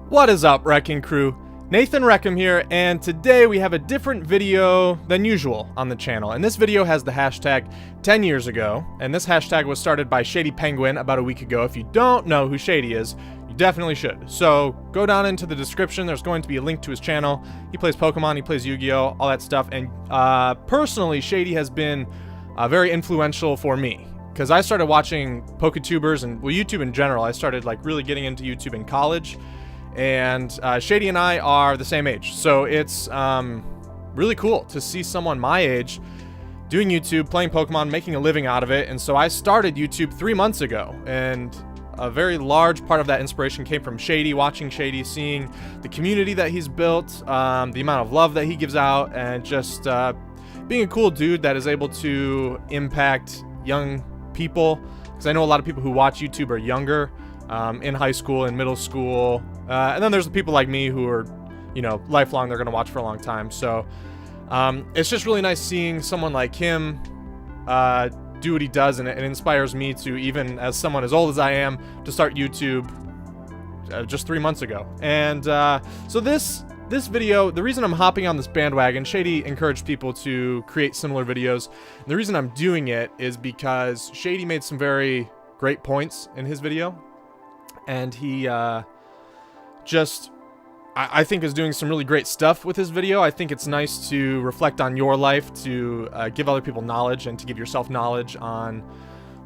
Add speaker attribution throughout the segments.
Speaker 1: What is up, Wrecking Crew? Nathan Reckham here, and today we have a different video than usual on the channel. And this video has the hashtag 10 years ago, and this hashtag was started by ShadyPenguinn about a week ago. If you don't know who Shady is, you definitely should. So go down into the description, there's going to be a link to his channel. He plays Pokemon, he plays Yu-Gi-Oh, all that stuff, and personally, Shady has been very influential for me. Because I started watching PokeTubers and, well, YouTube in general. I started like really getting into YouTube in college. And Shady and I are the same age, so it's really cool to see someone my age doing YouTube, playing Pokemon, making a living out of it. And so I started YouTube 3 months ago, and a very large part of that inspiration came from Shady, watching Shady, seeing the community that he's built, the amount of love that he gives out, and just being a cool dude that is able to impact young people. Because I know a lot of people who watch YouTube are younger, in high school and middle school, and then there's the people like me who are, you know, lifelong. They're gonna watch for a long time. So it's just really nice seeing someone like him do what he does, and it inspires me to, even as someone as old as I am, to start YouTube just 3 months ago. And so this video, the reason I'm hopping on this bandwagon, Shady encouraged people to create similar videos, and the reason I'm doing it is because Shady made some very great points in his video. And he I think is doing some really great stuff with his video. I think it's nice to reflect on your life, to give other people knowledge, and to give yourself knowledge on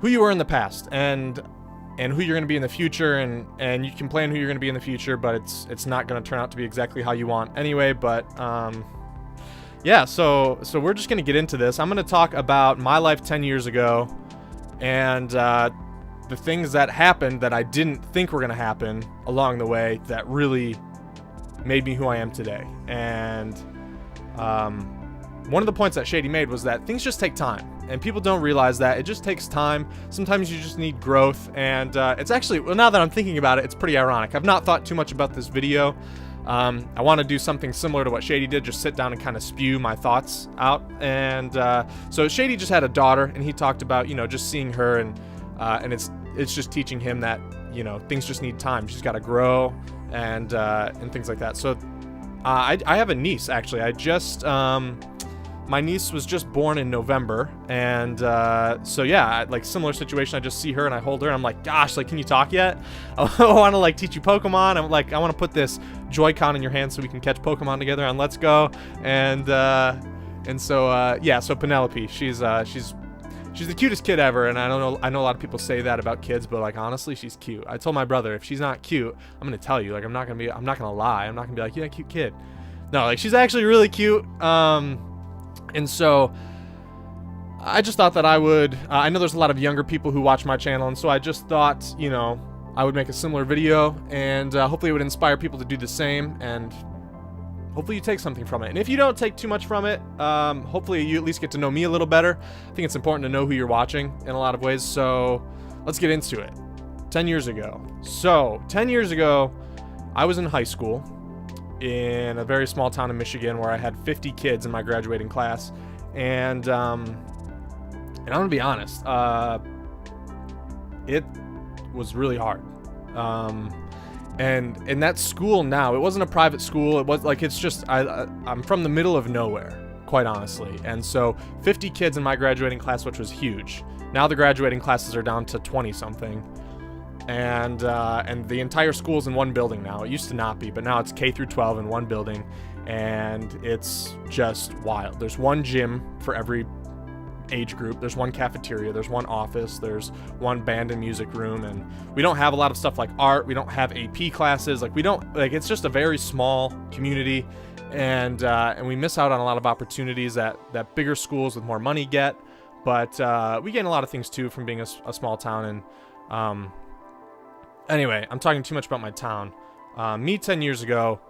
Speaker 1: who you were in the past and who you're going to be in the future. And you can plan who you're going to be in the future, but it's not going to turn out to be exactly how you want anyway. But yeah, so we're just going to get into this. I'm going to talk about my life 10 years ago, and the things that happened that I didn't think were going to happen along the way that really made me who I am today. And one of the points that Shady made was that things just take time, and people don't realize that. It just takes time. Sometimes you just need growth, and it's actually, well, now that I'm thinking about it, it's pretty ironic. I've not thought too much about this video. I want to do something similar to what Shady did, just sit down and kind of spew my thoughts out. And so Shady just had a daughter, and he talked about, you know, just seeing her, and it's just teaching him that, you know, things just need time. She's got to grow, and things like that. So I have a niece, actually. I just my niece was just born in November, and so yeah, like similar situation. I just see her and I hold her and I'm like, gosh, like, can you talk yet? I want to like teach you Pokemon. I'm like, I want to put this Joy-Con in your hand so we can catch Pokemon together on Let's Go. And so yeah, so Penelope, she's the cutest kid ever, and I know a lot of people say that about kids, but like, honestly, she's cute. I told my brother, if she's not cute, I'm gonna tell you. Like, I'm not gonna lie. I'm not gonna be like, yeah, cute kid. No, like, she's actually really cute. And so I just thought that I would. I know there's a lot of younger people who watch my channel, and so I just thought, you know, I would make a similar video, and hopefully it would inspire people to do the same, and hopefully you take something from it. And if you don't take too much from it, hopefully you at least get to know me a little better. I think it's important to know who you're watching in a lot of ways. So let's get into it. 10 years ago. So 10 years ago, I was in high school in a very small town in Michigan where I had 50 kids in my graduating class. And I'm gonna be honest, it was really hard. And in that school now, it wasn't a private school. It was like, it's just, I'm from the middle of nowhere, quite honestly. And so 50 kids in my graduating class, which was huge. Now the graduating classes are down to 20 something. And the entire school's in one building now. It used to not be, but now it's K through 12 in one building. And it's just wild. There's one gym for every age group. There's one cafeteria, there's one office, there's one band and music room, and we don't have a lot of stuff like art. We don't have AP classes. Like, we don't, like, it's just a very small community, and we miss out on a lot of opportunities that bigger schools with more money get. But we gain a lot of things too from being a small town. And anyway, I'm talking too much about my town. Me 10 years ago,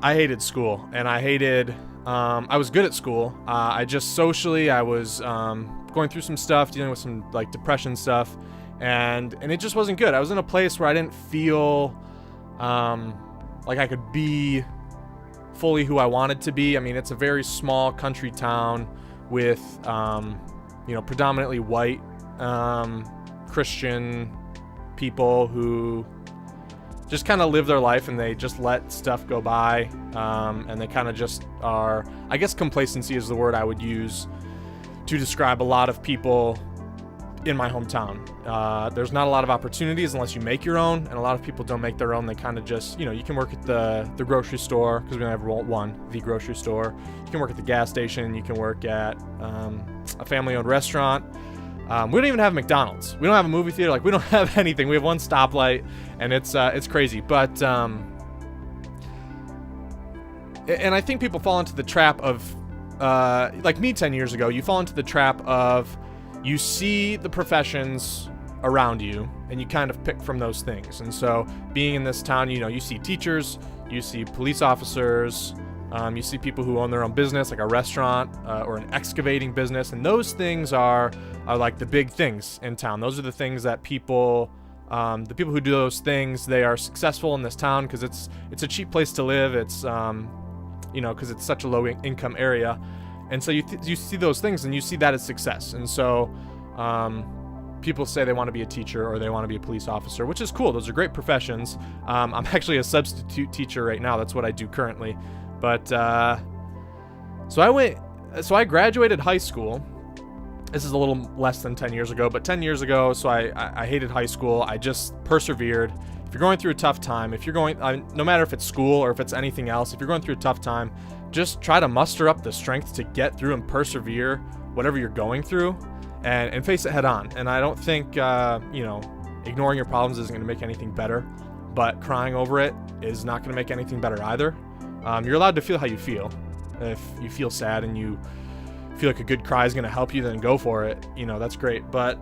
Speaker 1: I hated school, and I was good at school. I just socially, I was going through some stuff, dealing with some like depression stuff, and it just wasn't good. I was in a place where I didn't feel like I could be fully who I wanted to be. I mean, it's a very small country town with you know, predominantly white Christian people who just kind of live their life and they just let stuff go by, and they kind of just are, I guess complacency is the word I would use to describe a lot of people in my hometown. There's not a lot of opportunities unless you make your own, and a lot of people don't make their own. They kind of just, you can work at the grocery store, because we only have one, the grocery store. You can work at the gas station. You can work at a family-owned restaurant. We don't even have McDonald's. We don't have a movie theater. Like, we don't have anything. We have one stoplight, and it's crazy. But and I think people fall into the trap of, like me 10 years ago, you fall into the trap of, you see the professions around you and you kind of pick from those things. And so being in this town, you see teachers, you see police officers, you see people who own their own business, like a restaurant or an excavating business. And those things are like the big things in town. Those are the things that people, the people who do those things, they are successful in this town because it's a cheap place to live. It's, because it's such a low income area. And so you see those things and you see that as success. And so people say they want to be a teacher or they want to be a police officer, which is cool. Those are great professions. I'm actually a substitute teacher right now. That's what I do currently. But so I graduated high school. This is a little less than 10 years ago, but 10 years ago, so I hated high school. I just persevered. If you're going through a tough time, no matter if it's school or if it's anything else, if you're going through a tough time, just try to muster up the strength to get through and persevere whatever you're going through and face it head on. And I don't think, ignoring your problems isn't going to make anything better, but crying over it is not going to make anything better either. You're allowed to feel how you feel. If you feel sad and you feel like a good cry is going to help you, then go for it. That's great. But,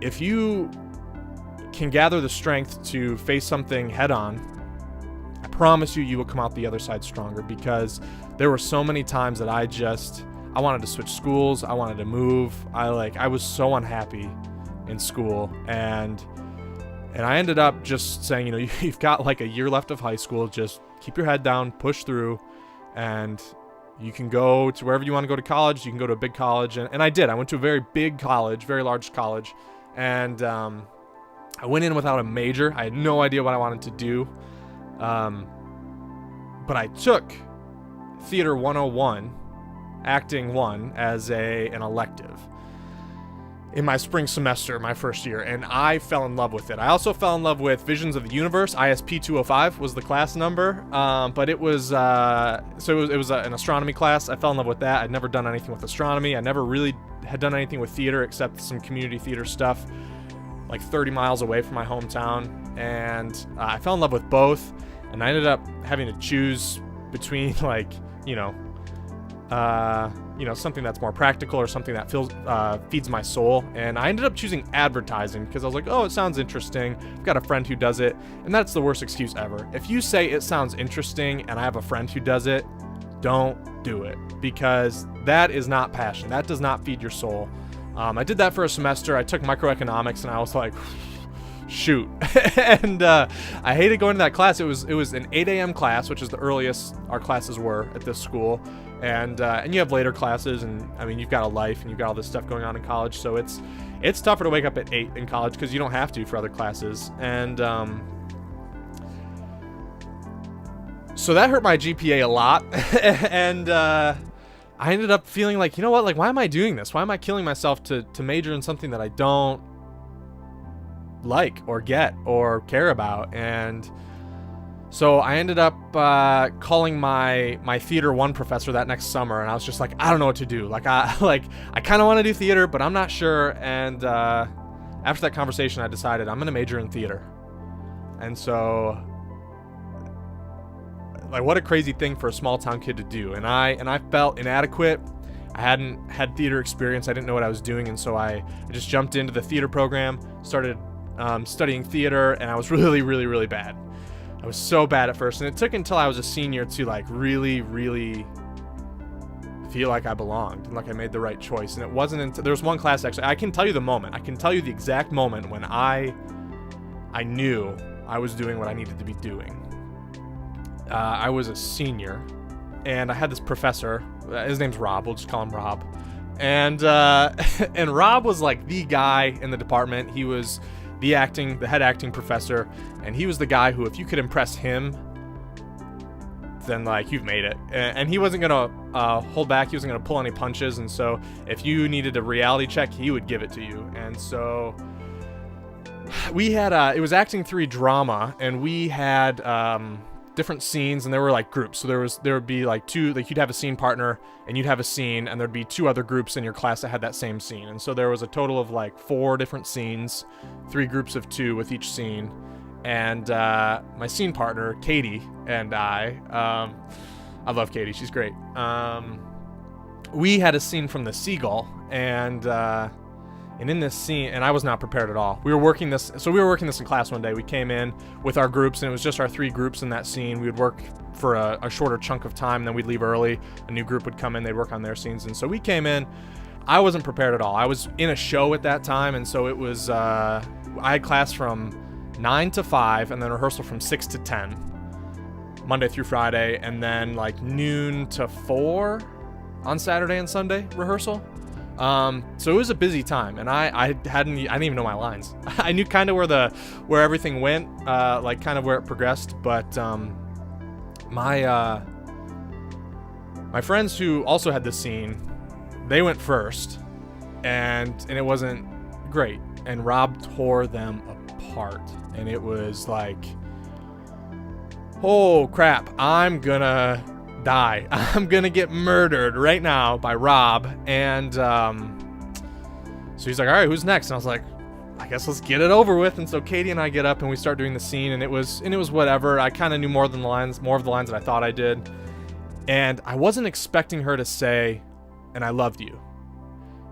Speaker 1: if you can gather the strength to face something head on, I promise you will come out the other side stronger, because there were so many times that I wanted to switch schools. I wanted to move. I was so unhappy in school, and I ended up just saying, you've got like a year left of high school. Just keep your head down, push through, and you can go to wherever you want to go to college. You can go to a big college. And I did. I went to a very big college, very large college. And I went in without a major. I had no idea what I wanted to do. But I took Theater 101, Acting 1, as an elective in my spring semester, my first year, and I fell in love with it. I also fell in love with Visions of the Universe. ISP 205 was the class number, but it was an astronomy class. I fell in love with that. I'd never done anything with astronomy. I never really had done anything with theater except some community theater stuff, like 30 miles away from my hometown, and I fell in love with both, and I ended up having to choose between something that's more practical or something that feeds my soul. And I ended up choosing advertising because I was like, oh, it sounds interesting. I've got a friend who does it. And that's the worst excuse ever. If you say it sounds interesting and I have a friend who does it, don't do it, because that is not passion. That does not feed your soul. I did that for a semester. I took microeconomics and I was like, shoot. And I hated going to that class. It was an 8 a.m. class, which is the earliest our classes were at this school. And you have later classes, and I mean, you've got a life and you've got all this stuff going on in college. So it's tougher to wake up at 8 in college because you don't have to for other classes. And so that hurt my GPA a lot. And I ended up feeling like, you know what, like, why am I doing this? Why am I killing myself to major in something that I don't like or get or care about? And so I ended up calling my Theater 1 professor that next summer, and I was just like, I don't know what to do. Like I kind of want to do theater, but I'm not sure. And after that conversation, I decided I'm gonna major in theater. And so, like, what a crazy thing for a small town kid to do. And I felt inadequate. I hadn't had theater experience. I didn't know what I was doing, and so I just jumped into the theater program, started studying theater, and I was really, really, really bad. I was so bad at first, and it took until I was a senior to like really, really feel like I belonged and like I made the right choice. And it wasn't until there was one class, actually, I can tell you the moment. I can tell you the exact moment when I knew I was doing what I needed to be doing. I was a senior, and I had this professor. His name's Rob. We'll just call him Rob. And Rob was like the guy in the department. He was the head acting professor, and he was the guy who, if you could impress him, then like you've made it. And he wasn't gonna hold back. He wasn't gonna pull any punches. And so if you needed a reality check, he would give it to you. And so we had it was acting 3 drama, and we had different scenes, and there were like groups. So there would be like 2, like you'd have a scene partner and you'd have a scene, and there'd be 2 other groups in your class that had that same scene. And so there was a total of like 4 different scenes, 3 groups of 2 with each scene. And my scene partner, Katie, and I love Katie, she's great. We had a scene from The Seagull, and in this scene, and I was not prepared at all. We were working this in class one day. We came in with our groups, and it was just our 3 groups in that scene. We would work for a shorter chunk of time, then we'd leave early. A new group would come in, they'd work on their scenes. And so we came in. I wasn't prepared at all. I was in a show at that time, and so it was, I had class from 9 to 5, and then rehearsal from 6 to 10, Monday through Friday, and then like noon to 4 on Saturday and Sunday rehearsal. So it was a busy time, and I didn't even know my lines. I knew kind of where everything went, like kind of where it progressed, but my friends who also had this scene, they went first, and it wasn't great, and Rob tore them apart, and it was like, oh crap, I'm gonna die. I'm gonna get murdered right now by Rob. And so he's like, all right, who's next? And I was like, I guess let's get it over with. And so Katie and I get up and we start doing the scene, and it was whatever. I kind of knew more of the lines that I thought I did, and I wasn't expecting her to say, and I loved you.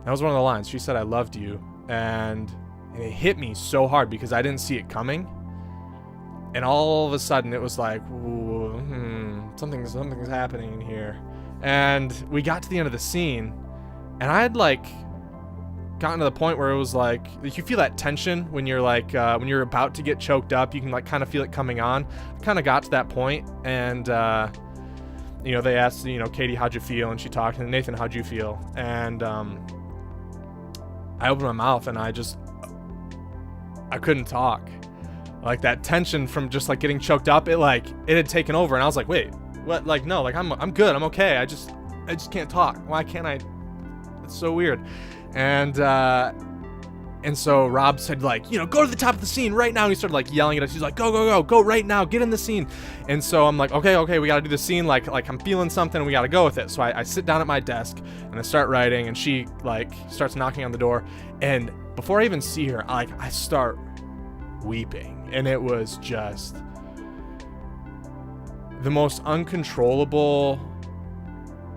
Speaker 1: That was one of the lines. She said, I loved you, and it hit me so hard because I didn't see it coming. And all of a sudden it was like, something's happening here. And we got to the end of the scene, and I had like gotten to the point where it was like, you feel that tension when you're like, when you're about to get choked up, you can like kind of feel it coming on. I kind of got to that point, and they asked, Katie, how'd you feel? And she talked, and Nathan, how'd you feel? And I opened my mouth, and I couldn't talk. Like that tension from just like getting choked up, it had taken over, and I was like, wait, what? Like, no, like I'm good, I'm okay. I just can't talk. Why can't I? It's so weird. And so Rob said, like, go to the top of the scene right now. And he started like yelling at us. He's like, go right now, get in the scene. And so I'm like, okay, we gotta do the scene. Like I'm feeling something, and we gotta go with it. So I sit down at my desk and I start writing, and she like starts knocking on the door, and before I even see her, I start weeping. And it was just the most uncontrollable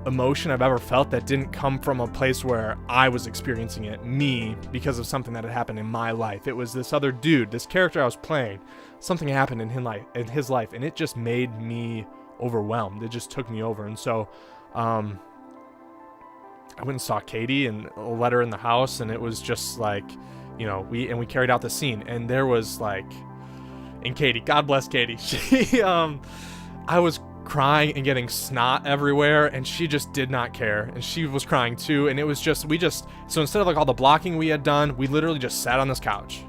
Speaker 1: emotion I've ever felt that didn't come from a place where I was experiencing it, me, because of something that had happened in my life. It was this other dude, this character I was playing. Something happened in his life, and it just made me overwhelmed. It just took me over. And so I went and saw Katie and let her in the house, and it was just like, we carried out the scene, and there was like, and Katie, God bless Katie, she I was crying and getting snot everywhere, and she just did not care, and she was crying too. And it was just, so instead of like all the blocking we had done, we literally just sat on this couch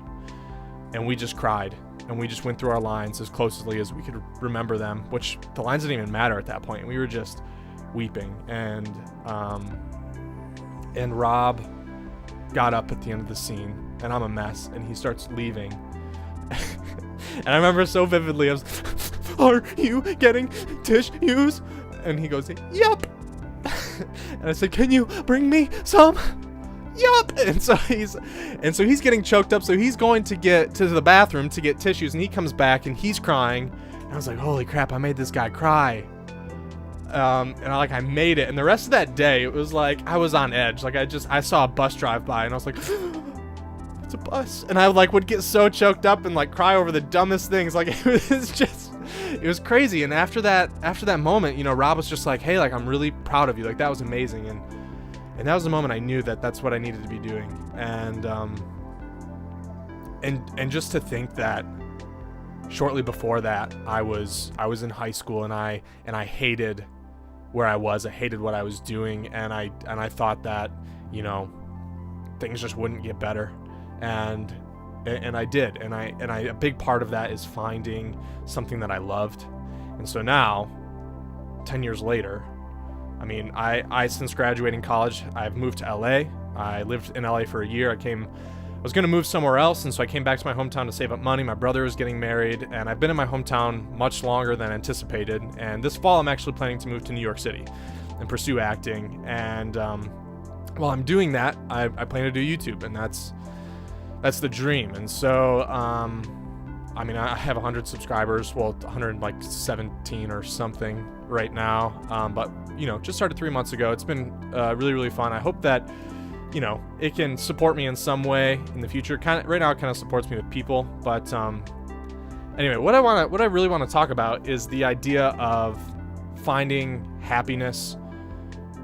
Speaker 1: and we just cried, and we just went through our lines as closely as we could remember them, which the lines didn't even matter at that point. We were just weeping. And Rob got up at the end of the scene, and I'm a mess, and he starts leaving. And I remember so vividly, I was, are you getting tissues? And he goes, yup. And I said, can you bring me some? Yup. And so he's getting choked up, so he's going to get to the bathroom to get tissues, and he comes back and he's crying. And I was like, holy crap, I made this guy cry. And I made it. And the rest of that day, it was like I was on edge. Like I saw a bus drive by, and I was like, it's a bus. And I would get so choked up and like cry over the dumbest things. Like it was crazy. And after that moment, Rob was just like, hey, like, I'm really proud of you. Like, that was amazing. And that was the moment I knew that that's what I needed to be doing. And just to think that shortly before that, I was in high school, and I hated where I was. I hated what I was doing, and I thought that, things just wouldn't get better. And and I did, and I a big part of that is finding something that I loved. And so now, 10 years later, I mean, I since graduating college, I've moved to LA. I lived in LA for a year. I was going to move somewhere else, and so I came back to my hometown to save up money. My brother was getting married, and I've been in my hometown much longer than anticipated. And this fall, I'm actually planning to move to New York City and pursue acting. And while I'm doing that, I plan to do YouTube, and that's the dream. And so, I mean, I have 100 subscribers, well, 117 or something right now. But, you know, just started 3 months ago. It's been really, really fun. I hope that, you know, it can support me in some way in the future. Right now, it kind of supports me with people. But anyway, what I really want to talk about is the idea of finding happiness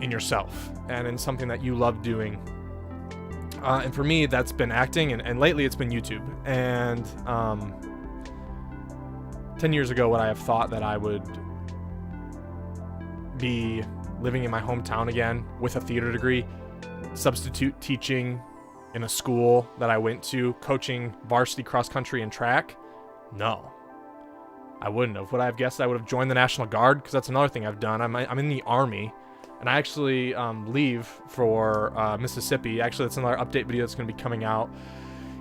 Speaker 1: in yourself and in something that you love doing. And for me, that's been acting, and lately it's been YouTube. And 10 years ago, would I have thought that I would be living in my hometown again with a theater degree, substitute teaching in a school that I went to, coaching varsity cross country and track? No, I wouldn't have. Would I have guessed I would have joined the National Guard? Because that's another thing I've done. I'm in the Army, and I actually leave for Mississippi. Actually, that's another update video that's going to be coming out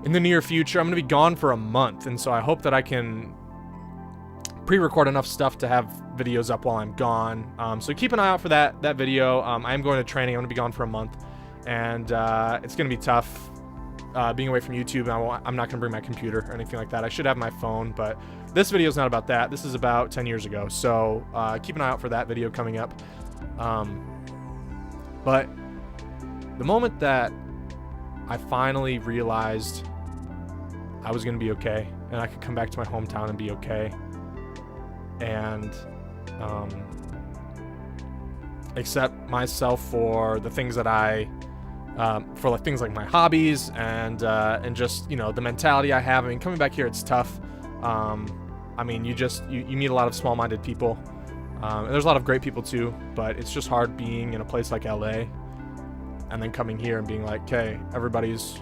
Speaker 1: in the near future. I'm going to be gone for a month, and so I hope that I can pre-record enough stuff to have videos up while I'm gone. So keep an eye out for that video. I am going to training. I'm going to be gone for a month, and it's going to be tough being away from YouTube. I'm not going to bring my computer or anything like that. I should have my phone, but this video is not about that. This is about 10 years ago. So keep an eye out for that video coming up. But the moment that I finally realized I was going to be okay and I could come back to my hometown and be okay, and accept myself for the things that for like things like my hobbies and just, you know, the mentality I have. I mean, coming back here, it's tough. I mean, you meet a lot of small-minded people. And there's a lot of great people too, but it's just hard being in a place like LA and then coming here and being like, okay, everybody's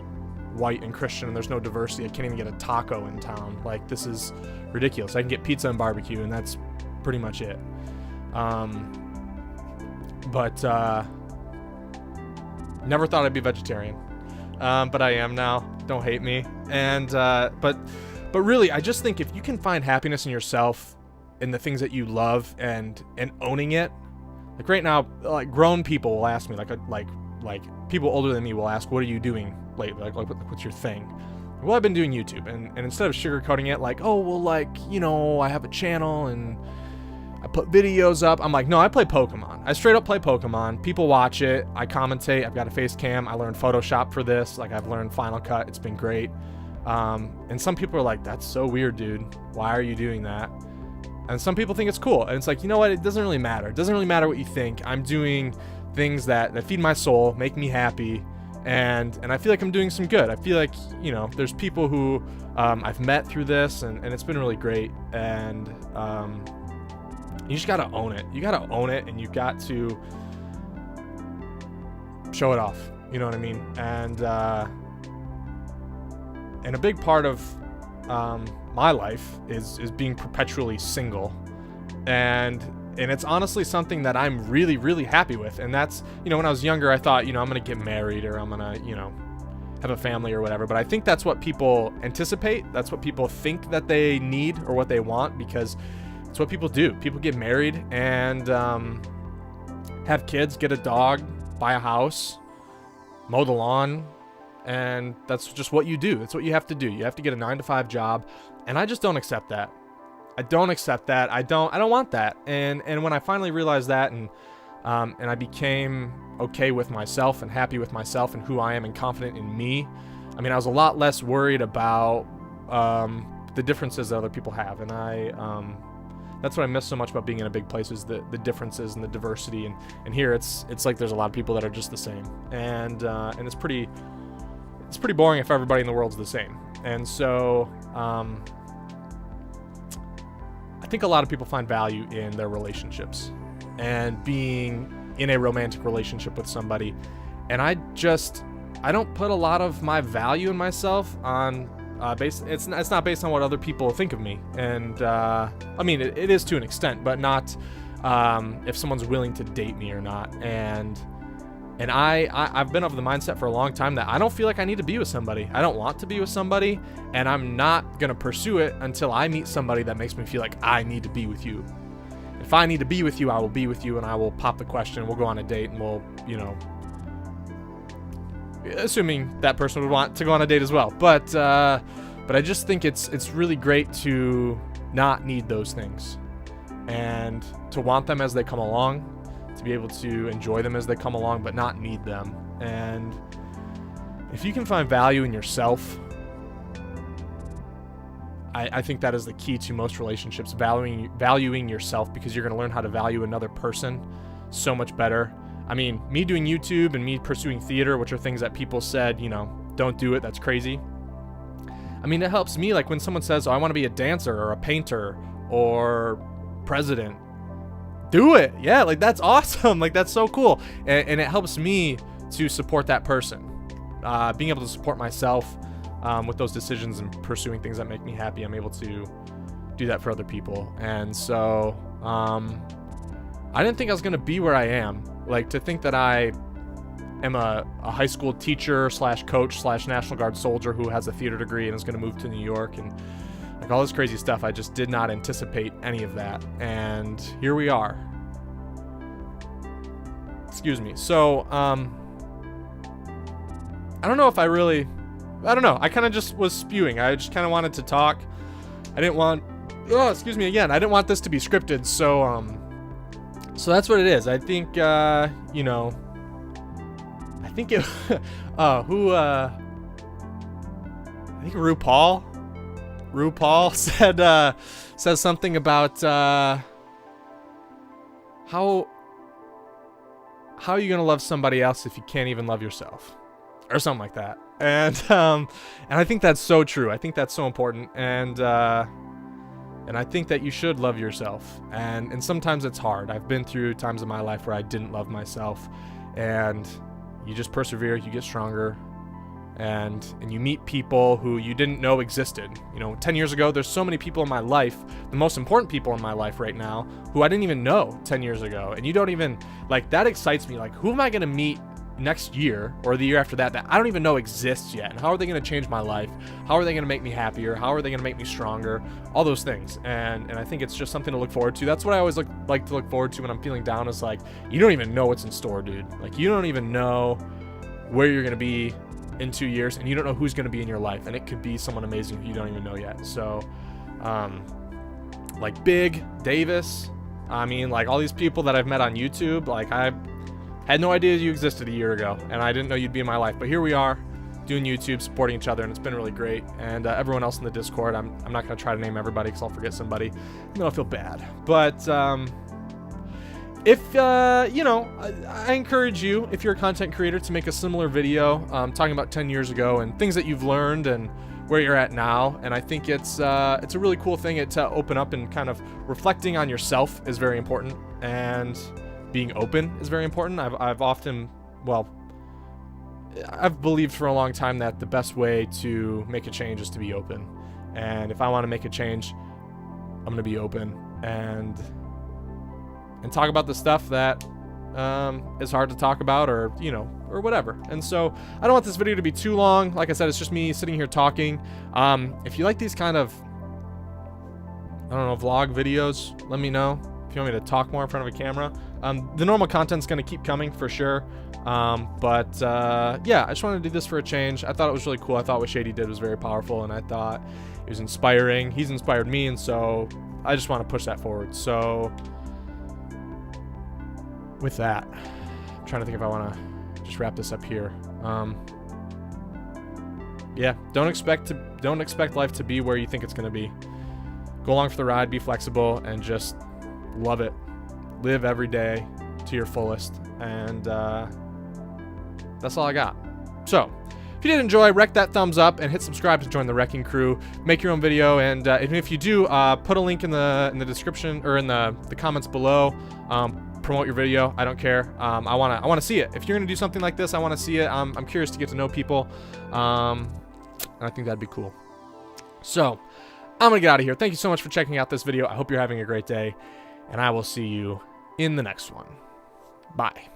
Speaker 1: white and Christian and there's no diversity. I can't even get a taco in town. Like, this is ridiculous. I can get pizza and barbecue, and that's pretty much it. But never thought I'd be vegetarian, but I am now. Don't hate me. And but really, I just think if you can find happiness in yourself, in the things that you love, and owning it. Like right now, like grown people will ask me, like people older than me will ask, what are you doing lately? Like what's your thing? Well, I've been doing YouTube, and instead of sugarcoating it, like, oh, well, like, you know, I have a channel and I put videos up. I'm like, no, I play Pokemon. I straight up play Pokemon. People watch it. I commentate. I've got a face cam. I learned Photoshop for this. Like, I've learned Final Cut. It's been great. And some people are like, that's so weird, dude. Why are you doing that? And some people think it's cool. And it's like, you know what? It doesn't really matter. It doesn't really matter what you think. I'm doing things that feed my soul, make me happy. And I feel like I'm doing some good. I feel like, you know, there's people who I've met through this, and it's been really great. And you just got to own it. You got to own it, and you got to show it off. You know what I mean? And a big part of my life is being perpetually single, and it's honestly something that I'm really, really happy with. And that's, you know, when I was younger, I thought, you know, I'm gonna get married or I'm gonna, you know, have a family or whatever. But I think that's what people anticipate. That's what people think that they need or what they want, because it's what people do. People get married and have kids, get a dog, buy a house, mow the lawn. And that's just what you do. That's what you have to do. You have to get a 9-to-5 job. And I just don't accept that. I don't accept that. I don't want that. And when I finally realized that, and I became okay with myself and happy with myself and who I am and confident in me, I mean, I was a lot less worried about the differences that other people have. And that's what I miss so much about being in a big place, is the differences and the diversity. And here it's like there's a lot of people that are just the same. And it's pretty boring if everybody in the world's the same. And so I think a lot of people find value in their relationships and being in a romantic relationship with somebody. And I don't put a lot of my value in myself on It's not based on what other people think of me, and I mean it is to an extent, but not if someone's willing to date me or not. And I've been of the mindset for a long time that I don't feel like I need to be with somebody. I don't want to be with somebody, and I'm not gonna pursue it until I meet somebody that makes me feel like I need to be with you. If I need to be with you, I will be with you, and I will pop the question. We'll go on a date, and we'll, you know, assuming that person would want to go on a date as well. But I just think it's really great to not need those things, and to want them as they come along, to be able to enjoy them as they come along, but not need them. And if you can find value in yourself, I think that is the key to most relationships, valuing yourself, because you're going to learn how to value another person so much better. I mean, me doing YouTube and me pursuing theater, which are things that people said, you know, don't do it, that's crazy. I mean, it helps me, like when someone says, oh, I want to be a dancer or a painter or president. Do it. Yeah, like that's awesome. Like that's so cool. And it helps me to support that person. Being able to support myself with those decisions and pursuing things that make me happy, I'm able to do that for other people. And so I didn't think I was going to be where I am. Like, to think that I am a high school teacher / coach / National Guard soldier who has a theater degree and is going to move to New York and like all this crazy stuff. I just did not anticipate any of that. And here we are. Excuse me. So, I don't know if I don't know. I kind of just was spewing. I just kind of wanted to talk. I didn't want, excuse me again. I didn't want this to be scripted. So, so that's what it is. I think, you know, I think it, I think RuPaul says something about, how are you going to love somebody else if you can't even love yourself, or something like that. And I think that's so true. I think that's so important. And I think that you should love yourself. And sometimes it's hard. I've been through times in my life where I didn't love myself, and you just persevere, you get stronger, and you meet people who you didn't know existed. You know, 10 years ago, there's so many people in my life, the most important people in my life right now, who I didn't even know 10 years ago. And you don't even, like, that excites me. Like, who am I going to meet next year or the year after that I don't even know exists yet? And how are they going to change my life? How are they going to make me happier? How are they going to make me stronger? All those things. And I think it's just something to look forward to. That's what I always like to look forward to when I'm feeling down, is like, you don't even know what's in store, dude. Like, you don't even know where you're going to be in 2 years, and you don't know who's going to be in your life, and it could be someone amazing who you don't even know yet. So like Big Davis, I mean, like all these people that I've met on YouTube, like I had no idea you existed a year ago, and I didn't know you'd be in my life, but here we are doing YouTube, supporting each other, and it's been really great. And everyone else in the Discord, I'm not going to try to name everybody because I'll forget somebody, and then I'll feel bad. But if, you know, I encourage you, if you're a content creator, to make a similar video talking about 10 years ago and things that you've learned and where you're at now. And I think it's a really cool thing to open up, and kind of reflecting on yourself is very important, and being open is very important. I've believed for a long time that the best way to make a change is to be open. And if I want to make a change, I'm going to be open and talk about the stuff that is hard to talk about, or, you know, or whatever. And so I don't want this video to be too long. Like I said, it's just me sitting here talking. If you like these kind of, I don't know, vlog videos, let me know. If you want me to talk more in front of a camera, the normal content's going to keep coming for sure. Yeah, I just wanted to do this for a change. I thought it was really cool. I thought what Shady did was very powerful, and I thought it was inspiring. He's inspired me, and so I just want to push that forward. So with that, I'm trying to think if I want to just wrap this up here. Yeah, don't expect life to be where you think it's going to be. Go along for the ride, be flexible, and just love it. Live every day to your fullest. And that's all I got. So if you did enjoy, wreck that thumbs up and hit subscribe to join the wrecking crew. Make your own video, and if you do, put a link in the description, or in the comments below. Promote your video. I don't care. I want to see it. If you're gonna do something like this, I want to see it. I'm curious to get to know people, and I think that'd be cool. So I'm going to get out of here. Thank you so much for checking out this video. I hope you're having a great day, and I will see you in the next one. Bye.